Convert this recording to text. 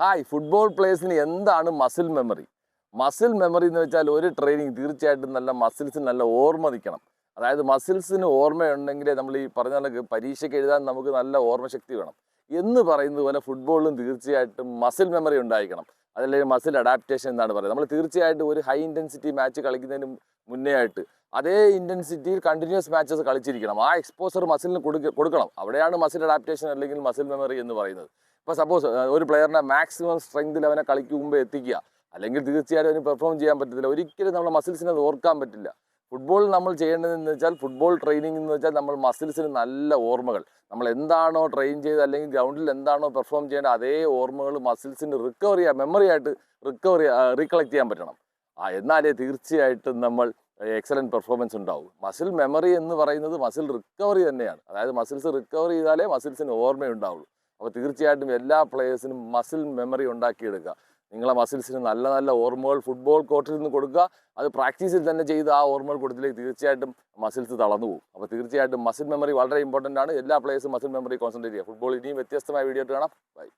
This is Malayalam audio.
ഹായ്, ഫുട്ബോൾ പ്ലേയേഴ്സിന് എന്താണ് മസിൽ മെമ്മറി? മസിൽ മെമ്മറി എന്ന് വെച്ചാൽ ഒരു ട്രെയിനിങ് തീർച്ചയായിട്ടും നല്ല മസിൽസിന് നല്ല ഓർമ്മ നിൽക്കണം. അതായത് മസിൽസിന് ഓർമ്മയുണ്ടെങ്കിലേ നമ്മൾ ഈ പറഞ്ഞ കണക്ക് പരീക്ഷയ്ക്ക് എഴുതാൻ നമുക്ക് നല്ല ഓർമ്മശക്തി വേണം. എന്ന് പറയുന്നത് പോലെ ഫുട്ബോളിലും തീർച്ചയായിട്ടും മസിൽ മെമ്മറി ഉണ്ടായിരിക്കണം. അതല്ലെങ്കിൽ മസിൽ അഡാപ്റ്റേഷൻ എന്നാണ് പറയുന്നത്. നമ്മൾ തീർച്ചയായിട്ടും ഒരു ഹൈ ഇൻറ്റൻസിറ്റി മാച്ച് കളിക്കുന്നതിന് മുന്നേ ആയിട്ട് അതേ ഇൻറ്റൻസിറ്റിയിൽ കണ്ടിന്യൂസ് മാച്ചസ് കളിച്ചിരിക്കണം. ആ എക്സ്പോസർ മസിലിന് കൊടുക്കണം. അവിടെയാണ് മസിൽ അഡാപ്റ്റേഷൻ അല്ലെങ്കിൽ മസിൽ മെമ്മറി എന്ന് പറയുന്നത്. ഇപ്പോൾ സപ്പോസ് ഒരു പ്ലെയറിനെ മാക്സിമം സ്ട്രെങ്തിൽ അവനെ കളിക്ക് മുമ്പ് എത്തിക്കുക, അല്ലെങ്കിൽ തീർച്ചയായിട്ടും അവന് പെർഫോം ചെയ്യാൻ പറ്റത്തില്ല. ഒരിക്കലും നമ്മുടെ മസിൽസിനെ അത് ഓർക്കാൻ പറ്റില്ല. ഫുട്ബോളിൽ നമ്മൾ ചെയ്യേണ്ടതെന്ന് വെച്ചാൽ ഫുട്ബോൾ ട്രെയിനിങ് എന്ന് വെച്ചാൽ നമ്മൾ മസിൽസിന് നല്ല ഓർമ്മകൾ, നമ്മൾ എന്താണോ ട്രെയിൻ ചെയ്ത് അല്ലെങ്കിൽ ഗ്രൗണ്ടിൽ എന്താണോ പെർഫോം ചെയ്യേണ്ടത് അതേ ഓർമ്മകൾ മസിൽസിന് റിക്കവർ ചെയ്യാൻ, മെമ്മറി ആയിട്ട് റീകളക്ട് ചെയ്യാൻ പറ്റണം. എന്നാലേ തീർച്ചയായിട്ടും നമ്മൾ എക്സലൻറ്റ് പെർഫോമൻസ് ഉണ്ടാവും. മസിൽ മെമ്മറി എന്ന് പറയുന്നത് മസിൽ റിക്കവറി തന്നെയാണ്. അതായത് മസിൽസ് റിക്കവർ ചെയ്താലേ മസിൽസിന് ഓർമ്മയുണ്ടാവുള്ളൂ. അപ്പോൾ തീർച്ചയായിട്ടും എല്ലാ പ്ലേയേഴ്സിനും മസിൽ മെമ്മറി ഉണ്ടാക്കിയെടുക്കുക. നിങ്ങളെ മസിൽസിന് നല്ല നല്ല ഓർമ്മകൾ ഫുട്ബോൾ കോർട്ടിൽ നിന്ന് കൊടുക്കുക. അത് പ്രാക്ടീസിൽ തന്നെ ചെയ്ത് ആ ഓർമ്മകൾ കൊടുത്തില്ലെങ്കിൽ തീർച്ചയായിട്ടും മസിൽസ് തളർന്നു പോകും. അപ്പോൾ തീർച്ചയായിട്ടും മസിൽ മെമ്മറി വളരെ ഇമ്പോർട്ടൻ്റ് ആണ്. എല്ലാ പ്ലേയേഴ്സും മസിൽ മെമ്മറി കോൺസെൻട്രേറ്റ് ചെയ്യുക. ഫുട്ബോൾ ഇനിയും വ്യത്യസ്തമായ വീഡിയോ ആയിട്ട് കാണാം. ബൈ.